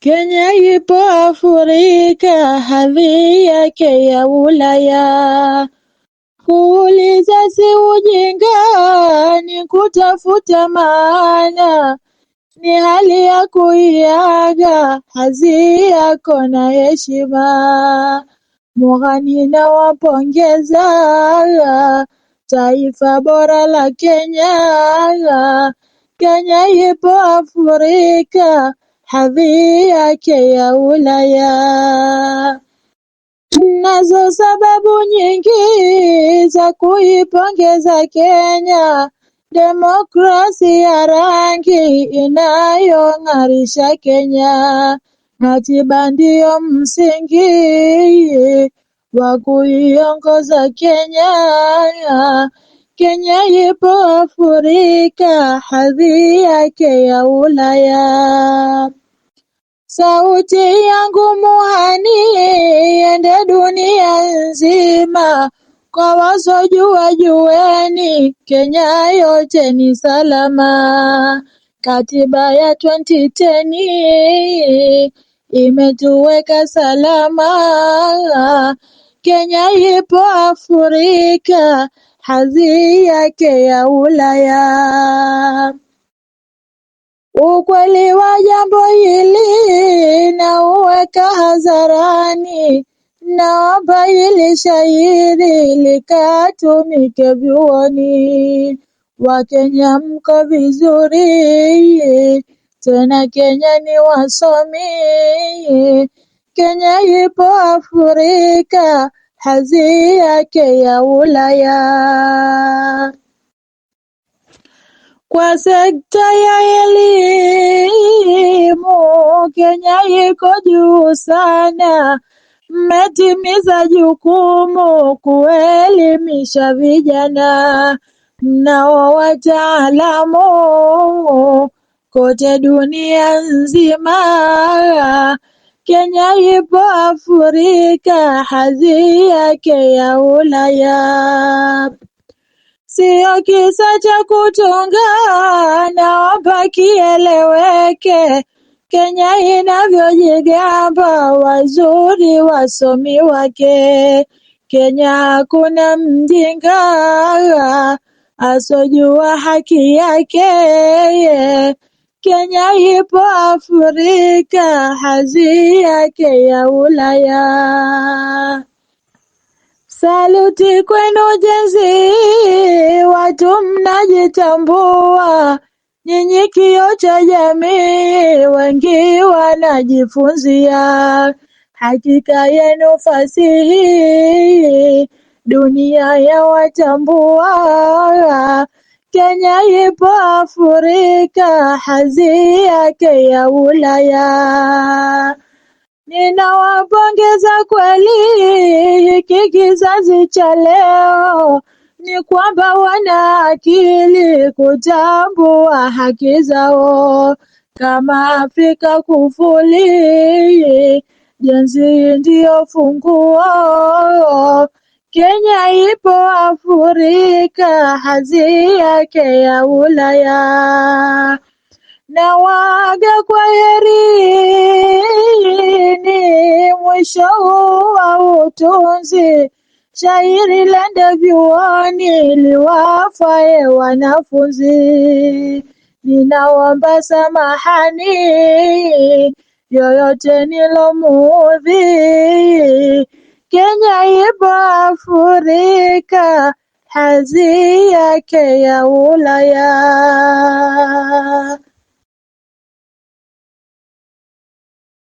Kenya ipo Afrika, hadhi yake ya Ulaya. Kuuliza si ujinga, ni kutafuta maana, ni hali ya kuiaga hadhi yako na heshima. Mughani na wapongeza taifa bora la Kenya. Kenya ipo Afrika, hadhi yake ya Ulaya. Nazo sababu nyingi za kuipongeza Kenya, demokrasi ya rangi inayong'arisha Kenya, katiba ndiyo msingi wa kuiongoza Kenya. Kenya ipo Afrika, hadhi yake ya Ulaya. Sauti yangu muhani iende dunia nzima, kwa wasojua jueni, Kenya yote ni salama. Katiba ya 2010 imetuweka salama. Kenya ipo Afrika, hadhi yake ya Ulaya. Ukweli wa jambo hili na uweka hadharani, naomba hili shairi likatumike vyuoni. Wakenya mko vizuri, tena Kenya ni wasomi. Kenya ipo Afrika, hadhi yake ya Ulaya. Kwa sekta ya elimu, Kenya iko juu sana. Mmetimiza jukumu kuelimisha vijana, mnao wataalamu kote dunia nzima. Kenya ipo Afrika, hadhi yake ya Ulaya. Sio kisa cha kutunga, naomba kieleweke. Kenya inavyojigamba, wazuri wasomi wake. Kenya hakuna mjinga asojua haki yake. Kenya ipo Afrika, hadhi yake ya Ulaya. Saluti kwenu jenzi, watu mnajitambua, nyinyi kioo cha jamii, wengi wanajifunzia. Hakika yenu fasihi, dunia ya watambua. Kenya ipo Afrika, hadhi yake ya Ulaya. Ninawapongeza kweli hiki kizazi cha leo, ni kwamba wana akili kutambua haki zao. Kama Afrika kufuli, jenzi ndiyo funguo. Kenya ipo Afrika, hadhi yake ya Ulaya. Na waaga kwa herini, mwisho wa utunzi. Shairi lende vyuoni, liwafae wanafunzi. Ninaomba samahani, yoyote nilomuudhi. Kenya ipo Afrika, hadhi yake ya Ulaya.